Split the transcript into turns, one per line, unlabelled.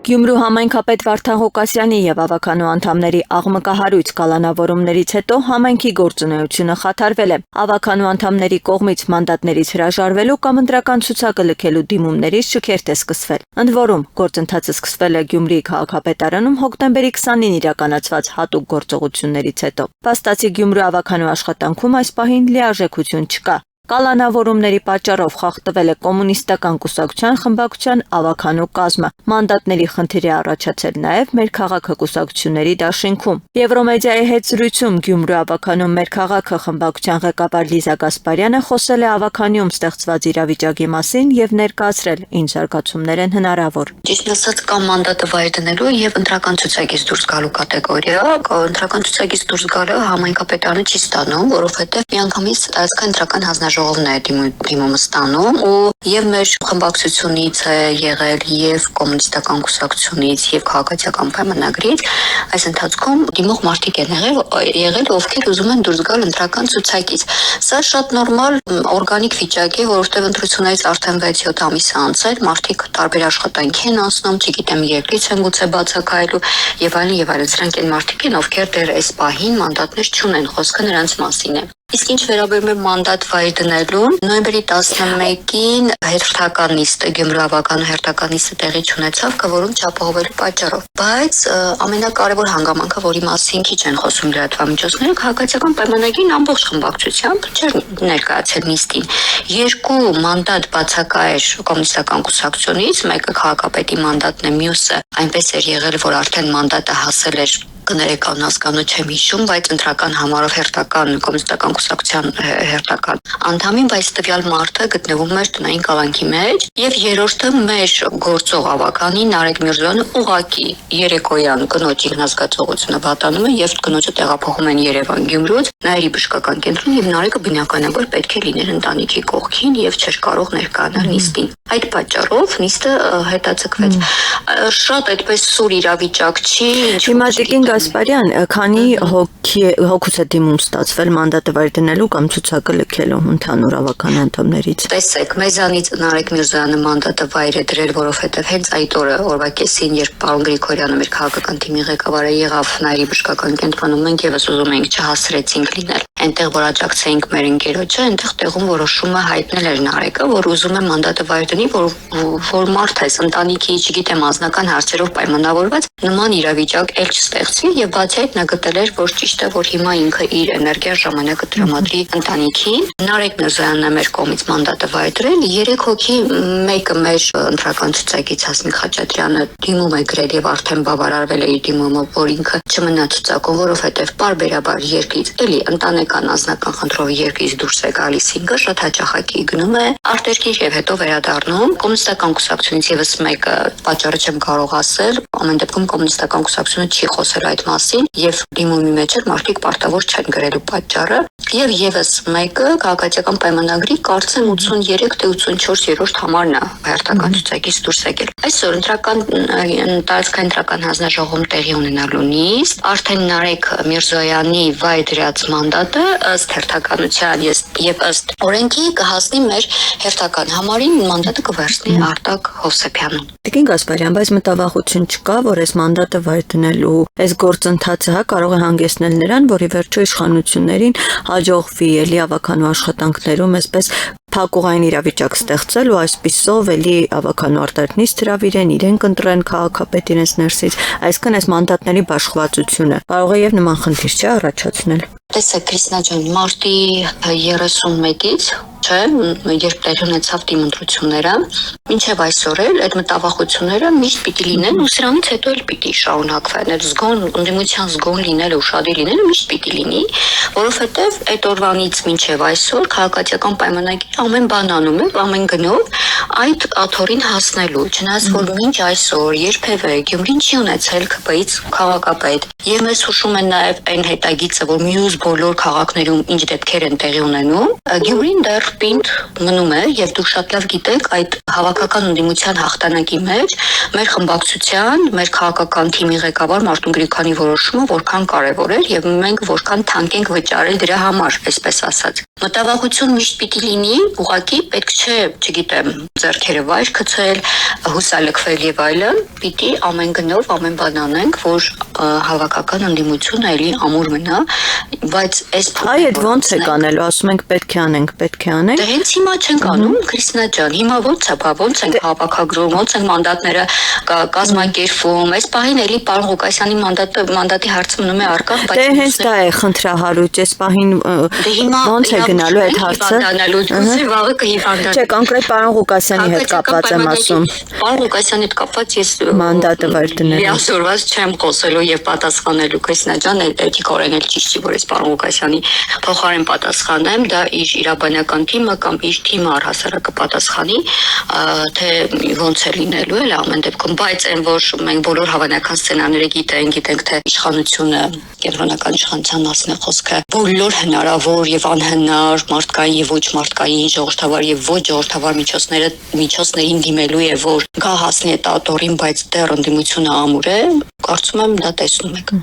Գյումրու համայնքապետ Վարդան Ղուկասյանի եւ ավականու անդամների աղմկահարույց կալանավորումներից հետո համայնքի գործունեությունը խաթարվել է։ Ավականու անդամների կողմից մանդատներից հրաժարվելու կամ ընտրական ցուցակը լքելու դիմումներից շքերթ է սկսվել։ Ընդ որում, գործընթացը սկսվել է Գյումրիի քաղաքապետարանում հոկտեմբերի 20-ին իրականացված հատուկ գործողություններից հետո։ Փաստացի Գյումրու ավականու աշխատանքում այս պահին լիարժեքություն չկա։ Կալանավորումների պատճառով խախտվել է կոմունիստական կուսակցության խմբակցության ավականու կազմը։ Մանդատների խնդիր է առաջացել նաև մեր քաղաքը կուսակցությունների դաշինքում։ Եվրոմեդիայի հետ զրույցում Գյումրու ավականու մեր քաղաքը խմբակցության ղեկավար Լիզա Գասպարյանը խոսել է ավականիում ստեղծված իրավիճակի մասին եւ ներկայացրել ինչ զարգացումներ են հնարավոր։
Ճիշտ ասած, կամ մանդատը վայր դնելու եւ ընտրական ցուցակից դուրս գալու կատեգորիա, ընտրական ցուցակից դուրս գալը համայնքապետարանը չի ստանում, որովհետեւ միանգամից տարածքային ընտրական հանձնաժողովն է դիմումը ստանում ու եւ մեր խմբակցությունից է եղել եւ կոմունիստական կուսակցությունից եւ քաղաքացիական պայմանագրից այս ընթացքում դիմող մարդիկ են եղել ովքեր ուզում են դուրս գալ ընտրական ցուցակից։ Սա շատ նորմալ օրգանիկ վիճակ է, որովհետեւ ընտրություններից արդեն 6-7 ամիս է անցել, մարդիկ տարբեր աշխատանքի են անցնում, չգիտեմ, երկրից են գուցե բացակայելու եւ այլն եւ այլն։ Սրանք են մարդիկ են, ովքեր դեռ այս պահին մանդատներ չունեն, խոսքը նրանց մասին է։ Իսկ ինչ վերաբերում է մանդատ վայր դնելուն, նոյեմբերի 11-ին հերթական նիստը, Գյումրու ավականու հերթական նիստը տեղի չունեցավ, որում չապահովելու պատճառով։ Բայց ամենակարևոր հանգամանքը, որի մասին քիչ են խոսում լրատվամիջոցները, քաղաքացիական պայմանագրին ամբողջ խմբակցությամբ չէր ներկայացել նիստին։ Երկու մանդատ բացակայ կոմունիստական կուսակցությունից, մեկը քաղաքապետի մանդատն է, մյուսը այնպես էր եղել, որ արդեն մանդատը հասել էր կներեկան հասկանու չեմ հիշում, բայց ընտրական համարով հերթական կոմունիստական կուսակցության հերթական անդամին, բայց տվյալ մարդը գտնվում էր տնային կալանքի մեջ եւ երրորդը մեր գործող ավականի Նարեկ Միրզոյանը ուղակի երեկոյան կնոջ ինքնազգացողությունը վատանում է եւ կնոջը տեղափոխում են Երևան Գյումրուց Նայիրի բժշկական կենտրոն եւ Նարեկը բնականաբար պետք է լիներ ընտանիքի կողքին եւ չէր կարող ներկայանալ նիստին։ Այդ պատճառով նիստը հետաձգվեց։ Շատ այդպես սուր իրավիճակ չի,
Հիմա Տիկին Գասպարյան, քանի հոգուց է դիմում ստացվել մանդատը վայր դնելու կամ ցուցակը լքելու ընդհանուր ավական անդամներից։
Տեսեք, մեզանից Նարեկ Միրզոյանը մանդատը վայր է դրել, որովհետև հենց այդ օրվա կեսին, երբ պարոն Գրիգորյանը մեր քաղաքական թիմի ղեկավարը եղավ Նայիրի բժշկական կենտրոնում, մենք եւս ուզում էինք չհասրեցինք լինել այնտեղ, որ աջակցեինք մեր ընկերոջը, այնտեղ տեղում որոշումը հայտնել էր Նարեկը, որ ուզում է մանդատը վայր դնի, որ մարդ այս ընտանիքի, չգիտեմ, անձնական հարցերով պայմանավորված նման իրավիճակ էլ չստեղծվի եւ բացի այդ նա գտել էր, որ ճիշտ է, որ հիմա ինքը իր էներգիա ժամանակը տրամադրի ընտանիքին։ Նարեկ Միրզոյանն է մեր կողմից մանդատը վայր դրել, 3 հոգի, մեկը մեր ընտրական ցուցակից Հասմիկ Խաչատրյանը դիմում է գրել եւ արդեն բավարարվել է իր դիմումը, որ ինքը չմնա ցուցակում, որովհետեւ պարբերաբար երկրից էլի ընտանեկան անձնական խնդրով երկրից դուրս է գալիս ինքը, շատ հաճախակի գնում է արտերկիր եւ հետո վերադառնում։ Կոմունիստական կուսակցությունից եւս մեկը, պատճառը չեմ կարող ասել, ամեն դեպքում կոմունիստական կուսակցությունը չի խոսել այդ մասին եւ դիմումի մեջ էլ մարդիկ պարտավոր չեն գրելու պատճառը եւ եւս մեկը քաղաքացիական պայմանագրի կարծեմ 83 թե 84-րդ համարն է հերթական ցուցակից դուրս եկել։ Այսօր տարածքային ընտրական հանձնաժողովում տեղի ունենալու նիստ արդեն Նարեկ Միրզոյանի վայր դրած մանդատը ըստ հերթականության եւ ըստ օրենքի կհասնի մեր հերթական համարին, մանդատը կվերցնի Արտակ Հովսեփյանին։
Տիկին Գասպարյան, բայց մտավախություն չկա, որ այս մանդատը վայր դնելու այս գործընթացը կարող է հանգեցնել նրան, որ ի վերջո իշխանություններին հաջողվի էլի ավականու աշխատանքներում այսպես փակուղային իրավիճակ ստեղծել ու այսպիսով էլի ավականու արտարտնից հրավիրեն, իրեն կընտրեն քաղաքապետ իրենց ներսից, այսինքն այս մանդատների բաշխվածությունը կարող է եւ նման խնդիր չի առաջացնել։
Տեսեք, Քրիստինա ջան, մարտի 31-ից չէ, երբ տեղի ունեցավ դիմընտրությունները, մինչև այսօր էլ այդ մտավախությունները միշտ պիտի լինեն ու սրանից հետո էլ պիտի շարունակվեն։ Այդ ընդդիմության զգոն լինելը, ուշադիր լինելը միշտ պիտի լինի, որովհետև այդ օրվանից մինչև այսօր քաղաքացիական պայմանագիրը ամեն բան անում է, ամեն գնով այդ աթոռին հասնելու, չնայած որ մինչ այսօր երբևէ Գյումրին չի ունեցել ԿՊ-ից քաղաքապետ, եւ մեզ հուշում են նաեւ այն հետագիծը, որ մյուս բոլոր քաղաքներում ինչ դեպքեր են տեղի ունենում, Գյումրին դեռ պինդ մնում է եւ դուք շատ լավ գիտեք այդ հավաքական ընդդիմության հաղթանակի մեջ մեր խմբակցության, մեր քաղաքական թիմի ղեկավար Մարտուն Գրիգորյանի որոշումը որքան կարևոր էր եւ մենք որքան թանկ ենք վճարել դրա համար, այսպես ասած։ Մտավախություն միշտ պիտի լինի, ուղղակի պետք չէ, չգիտեմ, ձեռքերը վայր գցել, հուսալքվել եւ այլն, պիտի ամեն գնով ամեն բան անենք, որ հավաքական ընդդիմությունը էլի ամուր մնա, բայց այս
Այդ ոնց է կանելու, ասում ենք պետք է անենք։
Դե հենց հիմա չենք անում, Քրիստինա ջան, հիմա ոնց է, ոնց ենք հավաքագրում, ոնց են մանդատները կազմակերպվում, այս պահին էլի պարոն Ղուկասյանի մանդատի հարցը մնում է առկախ,
բայց դե հենց դա է խնդրահարույց, այս պահին ոնց է գնալու այդ հարցը։
Վաղը կհիվանդանալու։
Չէ, կոնկրետ պարոն Ղուկասյանի հետ կապված եմ ասում։
Պարոն Ղուկասյանի հետ կապված ես
մանդատը վայր դնելու։
Լիազորված չեմ խոսելու եւ պատասխանելու, Քրիստինա ջան, էթիկորեն էլ ճիշտ չի, որ ես պարոն Ղուկասյանի փոխարեն պատասխանեմ, դա իր իրավաբանական թիմը կամ իր թիմը առհասարակ կպատասխանի, թե ոնց է լինելու էլ ամեն դեպքում, բայց այն որ մենք բոլոր հավանական սցենարները գիտենք, թե իշխանությունը, կենտրոնական իշխանության մասն է խոսքը, բոլոր հնարավոր եւ անհնար մարդկային եւ ոչ մարդկային ժողովրդավար եւ ոչ ժողովրդավար միջոցներին դիմելու է, որ գա հասնի այդ ատորին, բայց դեռ ընդդիմությունը ամուր է, կարծում եմ դա տեսնում եք։